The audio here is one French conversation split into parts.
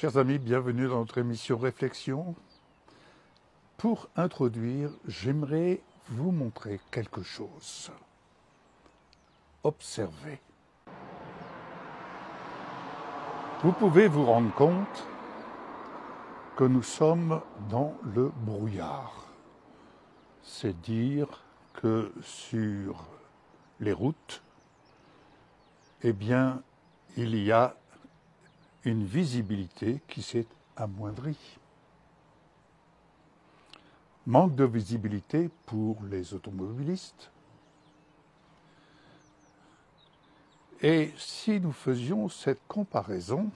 Chers amis, bienvenue dans notre émission Réflexion. Pour introduire, j'aimerais vous montrer quelque chose. Observez. Vous pouvez vous rendre compte que nous sommes dans le brouillard. C'est dire que sur les routes, eh bien, il y a une visibilité qui s'est amoindrie. Manque de visibilité pour les automobilistes. Et si nous faisions cette comparaison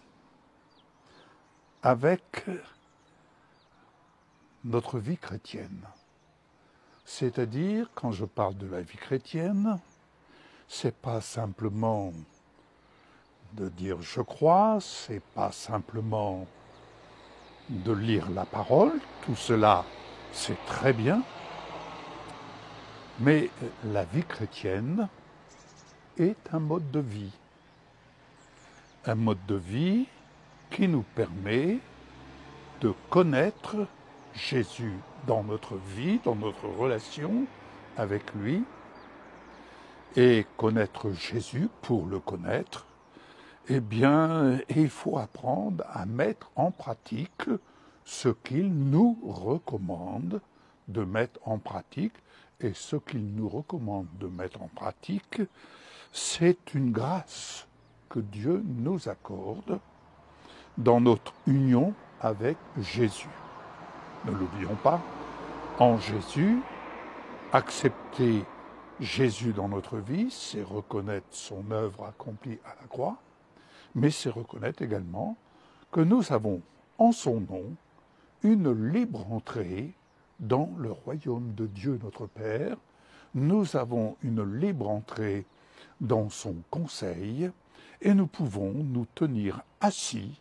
avec notre vie chrétienne, c'est-à-dire, quand je parle de la vie chrétienne, c'est pas simplement de dire je crois, c'est pas simplement de lire la parole, tout cela c'est très bien, mais la vie chrétienne est un mode de vie. Un mode de vie qui nous permet de connaître Jésus dans notre vie, dans notre relation avec lui, et connaître Jésus pour le connaître. Eh bien, il faut apprendre à mettre en pratique ce qu'il nous recommande de mettre en pratique. Et ce qu'il nous recommande de mettre en pratique, c'est une grâce que Dieu nous accorde dans notre union avec Jésus. Ne l'oublions pas, en Jésus, accepter Jésus dans notre vie, c'est reconnaître son œuvre accomplie à la croix, mais c'est reconnaître également que nous avons en son nom une libre entrée dans le royaume de Dieu notre Père. Nous avons une libre entrée dans son conseil et nous pouvons nous tenir assis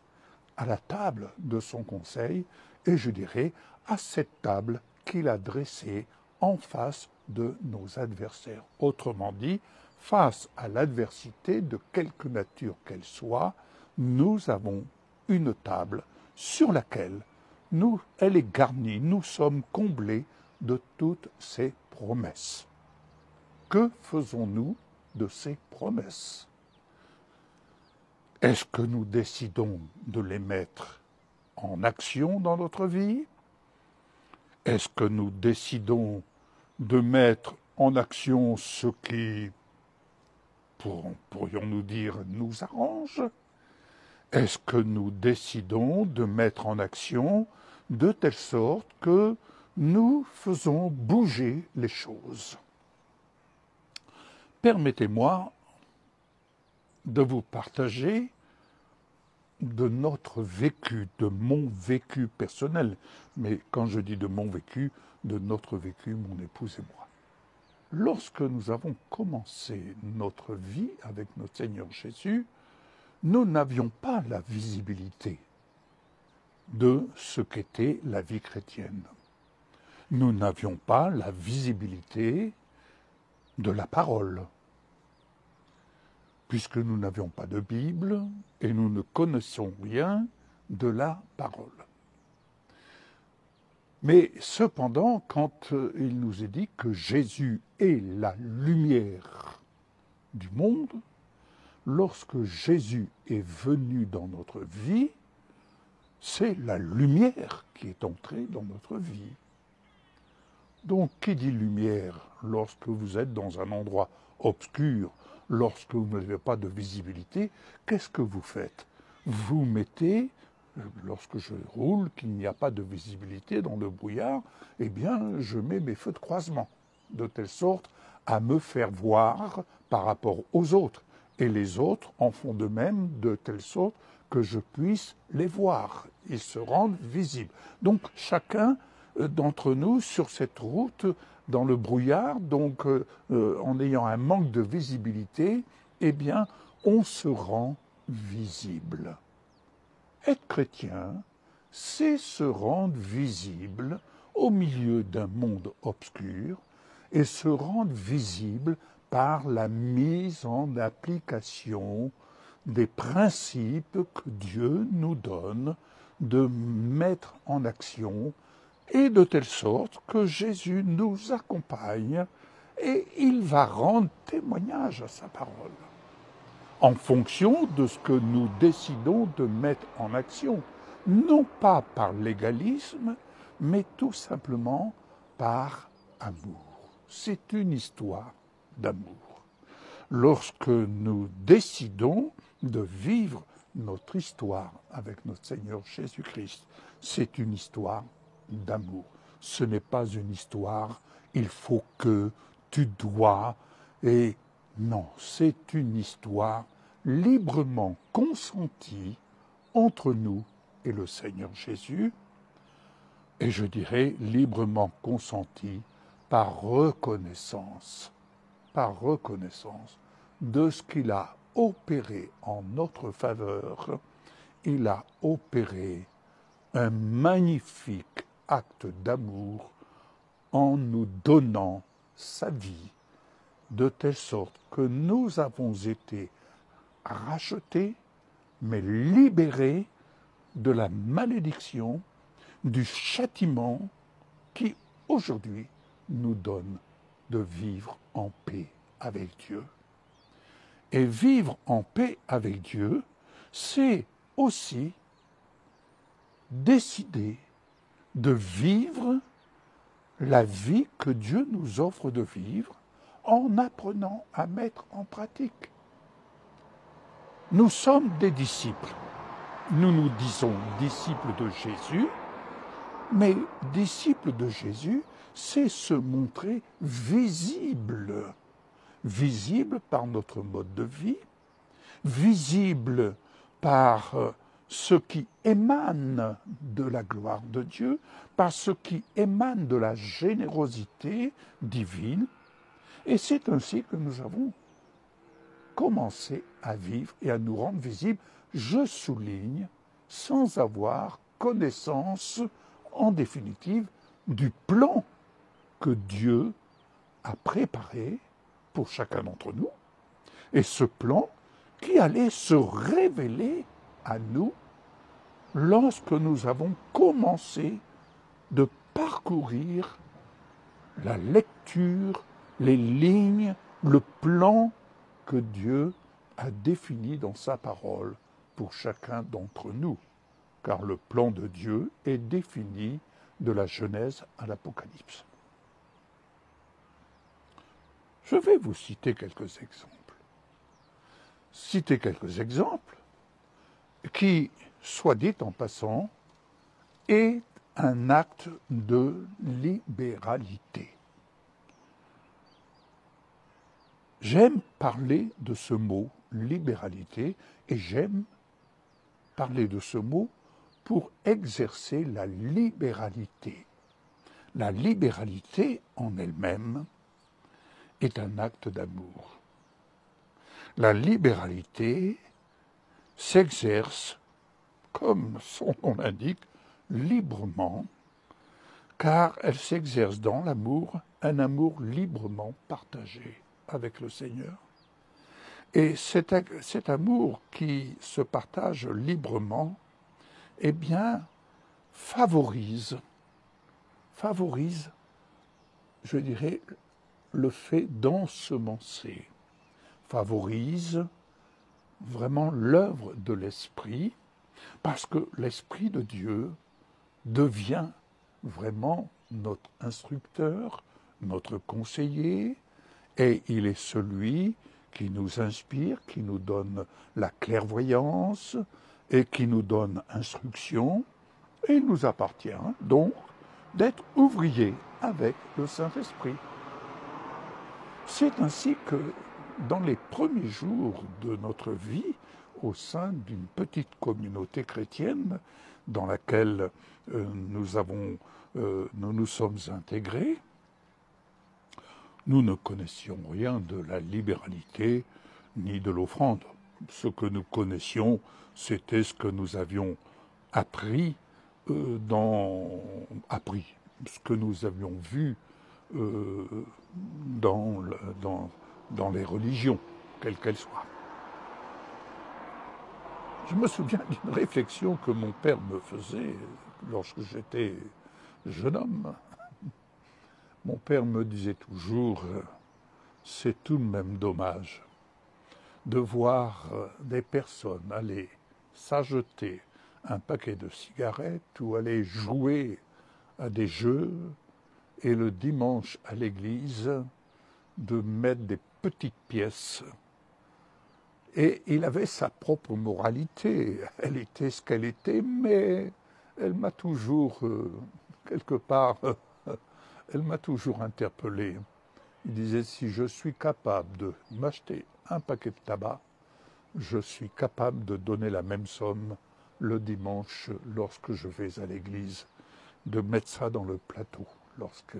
à la table de son conseil et je dirais à cette table qu'il a dressée en face de nos adversaires. Autrement dit, face à l'adversité de quelque nature qu'elle soit, nous avons une table sur laquelle elle est garnie, nous sommes comblés de toutes ces promesses. Que faisons-nous de ces promesses? Est-ce que nous décidons de les mettre en action dans notre vie? Est-ce que nous décidons de mettre en action ce qui, pourrions-nous dire, nous arrange? Est-ce que nous décidons de mettre en action de telle sorte que nous faisons bouger les choses? Permettez-moi de vous partager de notre vécu, de mon vécu personnel. Mais quand je dis de mon vécu, de notre vécu, mon épouse et moi. Lorsque nous avons commencé notre vie avec notre Seigneur Jésus, nous n'avions pas la visibilité de ce qu'était la vie chrétienne. Nous n'avions pas la visibilité de la parole, puisque nous n'avions pas de Bible et nous ne connaissons rien de la parole. Mais cependant, quand il nous est dit que Jésus est la lumière du monde, lorsque Jésus est venu dans notre vie, c'est la lumière qui est entrée dans notre vie. Donc, qui dit lumière lorsque vous êtes dans un endroit obscur, lorsque vous n'avez pas de visibilité, qu'est-ce que vous faites? Vous mettez, lorsque je roule, qu'il n'y a pas de visibilité dans le brouillard, eh bien, je mets mes feux de croisement, de telle sorte à me faire voir par rapport aux autres. Et les autres en font de même, de telle sorte que je puisse les voir. Ils se rendent visibles. Donc, chacun d'entre nous, sur cette route, dans le brouillard, donc en ayant un manque de visibilité, eh bien, on se rend visible. Être chrétien, c'est se rendre visible au milieu d'un monde obscur et se rendre visible par la mise en application des principes que Dieu nous donne de mettre en action, et de telle sorte que Jésus nous accompagne et il va rendre témoignage à sa parole, en fonction de ce que nous décidons de mettre en action, non pas par légalisme, mais tout simplement par amour. C'est une histoire d'amour. Lorsque nous décidons de vivre notre histoire avec notre Seigneur Jésus-Christ, c'est une histoire d'amour. Ce n'est pas une histoire, il faut que, tu dois, et non, c'est une histoire librement consentie entre nous et le Seigneur Jésus, et je dirais librement consentie par reconnaissance de ce qu'il a opéré en notre faveur. Il a opéré un magnifique acte d'amour en nous donnant sa vie, de telle sorte que nous avons été rachetés, mais libérés de la malédiction, du châtiment qui aujourd'hui nous donne de vivre en paix avec Dieu. Et vivre en paix avec Dieu, c'est aussi décider de vivre la vie que Dieu nous offre de vivre en apprenant à mettre en pratique. Nous sommes des disciples. Nous nous disons disciples de Jésus, mais disciples de Jésus, c'est se montrer visible. Visible par notre mode de vie, visible par ce qui émane de la gloire de Dieu, par ce qui émane de la générosité divine. Et c'est ainsi que nous avons commencé à vivre et à nous rendre visibles, je souligne, sans avoir connaissance, en définitive, du plan que Dieu a préparé pour chacun d'entre nous, et ce plan qui allait se révéler à nous lorsque nous avons commencé de parcourir la lecture, les lignes, le plan que Dieu a défini dans sa parole pour chacun d'entre nous, car le plan de Dieu est défini de la Genèse à l'Apocalypse. Je vais vous citer quelques exemples. Citer quelques exemples qui, soit dit en passant, est un acte de libéralité. J'aime parler de ce mot libéralité et j'aime parler de ce mot pour exercer la libéralité. La libéralité en elle-même est un acte d'amour. La libéralité s'exerce, comme son nom l'indique, librement, car elle s'exerce dans l'amour, un amour librement partagé avec le Seigneur. Et cet amour qui se partage librement, eh bien, favorise, je dirais, le fait d'ensemencer, favorise vraiment l'œuvre de l'Esprit, parce que l'Esprit de Dieu devient vraiment notre instructeur, notre conseiller, et il est celui qui nous inspire, qui nous donne la clairvoyance et qui nous donne instruction, et il nous appartient donc d'être ouvriers avec le Saint-Esprit. C'est ainsi que, dans les premiers jours de notre vie, au sein d'une petite communauté chrétienne dans laquelle nous nous sommes intégrés, nous ne connaissions rien de la libéralité ni de l'offrande. Ce que nous connaissions, c'était ce que nous avions appris, ce que nous avions vu dans les religions, quelles qu'elles soient. Je me souviens d'une réflexion que mon père me faisait lorsque j'étais jeune homme. Mon père me disait toujours, c'est tout de même dommage de voir des personnes aller s'acheter un paquet de cigarettes ou aller jouer à des jeux et le dimanche à l'église de mettre des petites pièces. Et il avait sa propre moralité. Elle était ce qu'elle était, mais elle m'a toujours, quelque part, elle m'a toujours interpellé. Il disait, si je suis capable de m'acheter un paquet de tabac, je suis capable de donner la même somme le dimanche lorsque je vais à l'église, de mettre ça dans le plateau, lorsque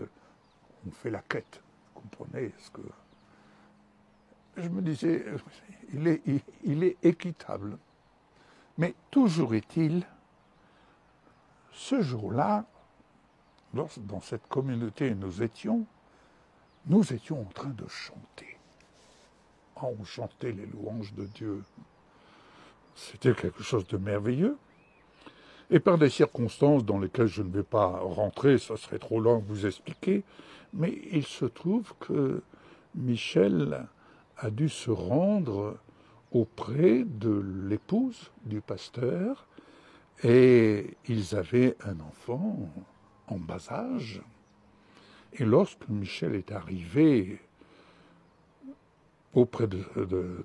on fait la quête. Vous comprenez ce que... Je me disais, il est équitable. Mais toujours est-il, ce jour-là, dans cette communauté nous étions en train de chanter. Oh, on chantait les louanges de Dieu. C'était quelque chose de merveilleux. Et par des circonstances dans lesquelles je ne vais pas rentrer, ça serait trop long de vous expliquer, mais il se trouve que Michel a dû se rendre auprès de l'épouse du pasteur et ils avaient un enfant en bas âge. Et lorsque Michel est arrivé auprès de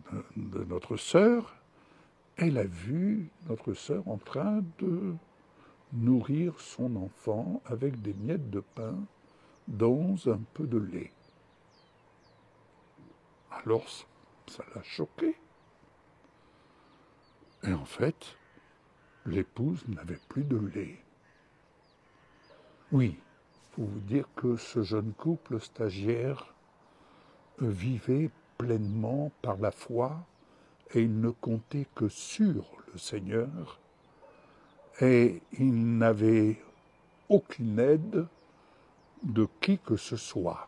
notre sœur, elle a vu notre sœur en train de nourrir son enfant avec des miettes de pain dans un peu de lait. Alors, ça l'a choqué. Et en fait, l'épouse n'avait plus de lait. Oui, il faut vous dire que ce jeune couple stagiaire vivait pleinement par la foi et il ne comptait que sur le Seigneur et il n'avait aucune aide de qui que ce soit.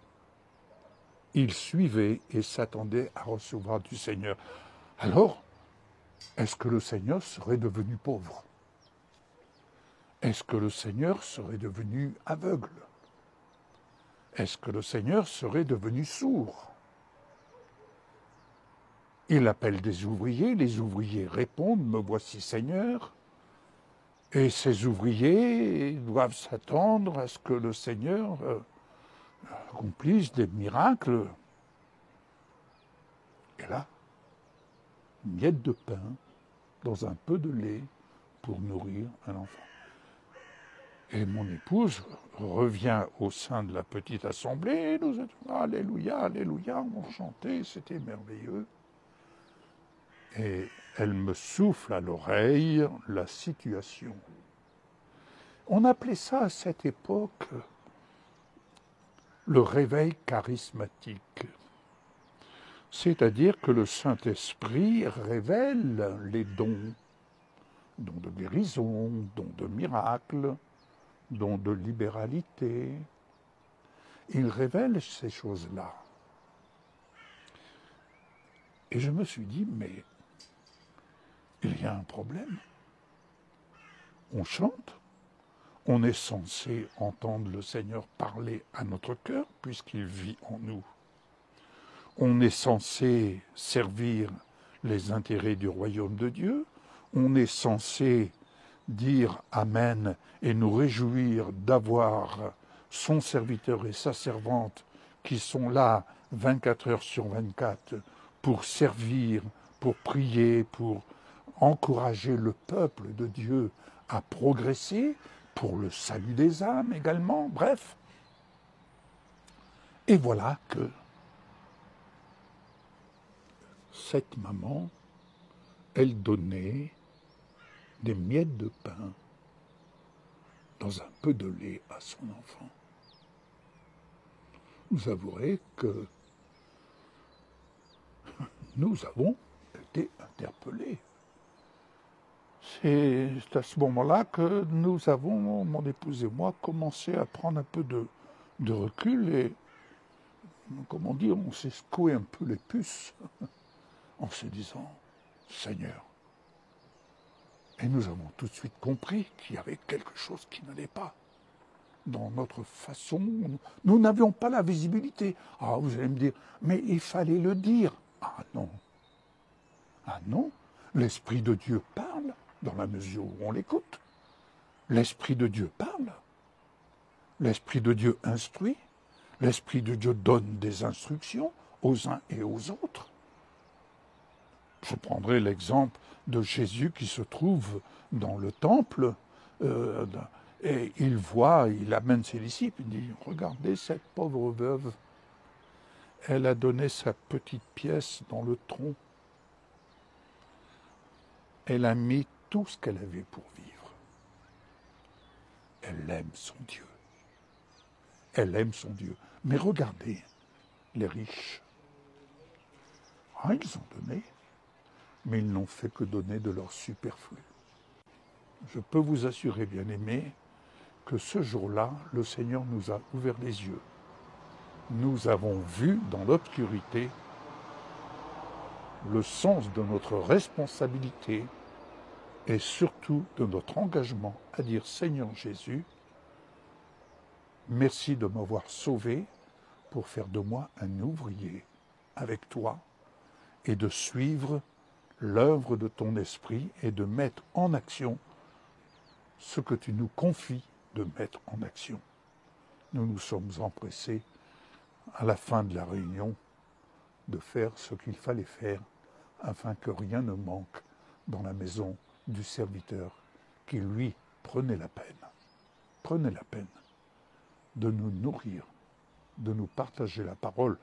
Il suivait et s'attendait à recevoir du Seigneur. Alors, est-ce que le Seigneur serait devenu pauvre? Est-ce que le Seigneur serait devenu aveugle? Est-ce que le Seigneur serait devenu sourd? Il appelle des ouvriers, les ouvriers répondent, me voici Seigneur. Et ces ouvriers doivent s'attendre à ce que le Seigneur accomplisse des miracles. Et là, une miette de pain dans un peu de lait pour nourrir un enfant. Et mon épouse revient au sein de la petite assemblée, et nous étions Alléluia, Alléluia, on chantait, c'était merveilleux. Et elle me souffle à l'oreille la situation. On appelait ça à cette époque le réveil charismatique. C'est-à-dire que le Saint-Esprit révèle les dons de guérison, dons de miracles, dons de libéralité. Il révèle ces choses-là. Et je me suis dit, mais il y a un problème. On chante, on est censé entendre le Seigneur parler à notre cœur, puisqu'il vit en nous. On est censé servir les intérêts du royaume de Dieu. On est censé dire Amen et nous réjouir d'avoir son serviteur et sa servante qui sont là 24 heures sur 24 pour servir, pour prier, pour encourager le peuple de Dieu à progresser, pour le salut des âmes également, bref. Et voilà que cette maman, elle donnait des miettes de pain dans un peu de lait à son enfant. Vous avouerez que nous avons été interpellés. C'est à ce moment-là que nous avons, mon épouse et moi, commencé à prendre un peu de recul et, comme on dit, on s'est secoué un peu les puces en se disant, Seigneur, Et nous avons tout de suite compris qu'il y avait quelque chose qui n'allait pas dans notre façon. Nous n'avions pas la visibilité. Ah, vous allez me dire, mais il fallait le dire. Ah non. Ah non. L'Esprit de Dieu parle dans la mesure où on l'écoute. L'Esprit de Dieu parle. L'Esprit de Dieu instruit. L'Esprit de Dieu donne des instructions aux uns et aux autres. Je prendrai l'exemple de Jésus qui se trouve dans le temple et il amène ses disciples, il dit, regardez cette pauvre veuve, elle a donné sa petite pièce dans le tronc, elle a mis tout ce qu'elle avait pour vivre. Elle aime son Dieu. Elle aime son Dieu. Mais regardez, les riches, ils ont donné, mais ils n'ont fait que donner de leur superflu. Je peux vous assurer, bien-aimés, que ce jour-là, le Seigneur nous a ouvert les yeux. Nous avons vu dans l'obscurité le sens de notre responsabilité et surtout de notre engagement à dire « Seigneur Jésus, merci de m'avoir sauvé pour faire de moi un ouvrier avec toi et de suivre l'œuvre de ton esprit et de mettre en action ce que tu nous confies de mettre en action. » Nous nous sommes empressés, à la fin de la réunion, de faire ce qu'il fallait faire afin que rien ne manque dans la maison du serviteur qui, lui, prenait la peine de nous nourrir, de nous partager la parole.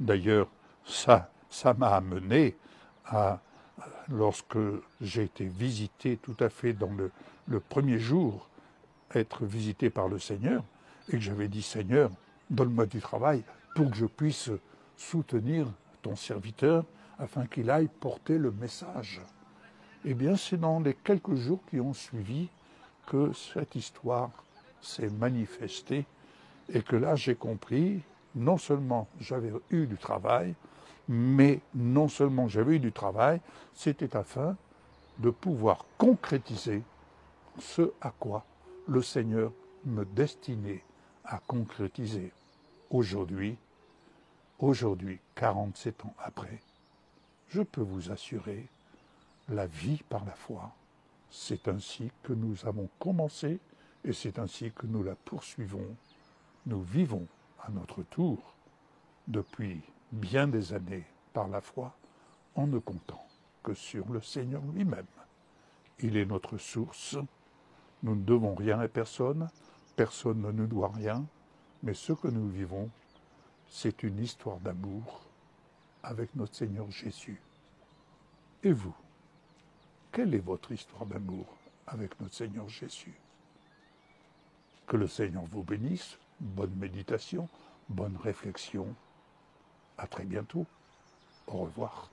D'ailleurs, ça m'a amené à, lorsque j'ai été visité tout à fait dans le premier jour, être visité par le Seigneur, et que j'avais dit, Seigneur, donne-moi du travail pour que je puisse soutenir ton serviteur afin qu'il aille porter le message. Eh bien, c'est dans les quelques jours qui ont suivi que cette histoire s'est manifestée et que là, j'ai compris, non seulement j'avais eu du travail, mais non seulement j'avais eu du travail, c'était afin de pouvoir concrétiser ce à quoi le Seigneur me destinait à concrétiser. Aujourd'hui, 47 ans après, je peux vous assurer, la vie par la foi, c'est ainsi que nous avons commencé et c'est ainsi que nous la poursuivons. Nous vivons à notre tour depuis bien des années par la foi en ne comptant que sur le Seigneur lui-même. Il est notre source, nous ne devons rien à personne, personne ne nous doit rien, mais ce que nous vivons, c'est une histoire d'amour avec notre Seigneur Jésus. Et vous, quelle est votre histoire d'amour avec notre Seigneur Jésus? Que le Seigneur vous bénisse, bonne méditation, bonne réflexion. À très bientôt. Au revoir.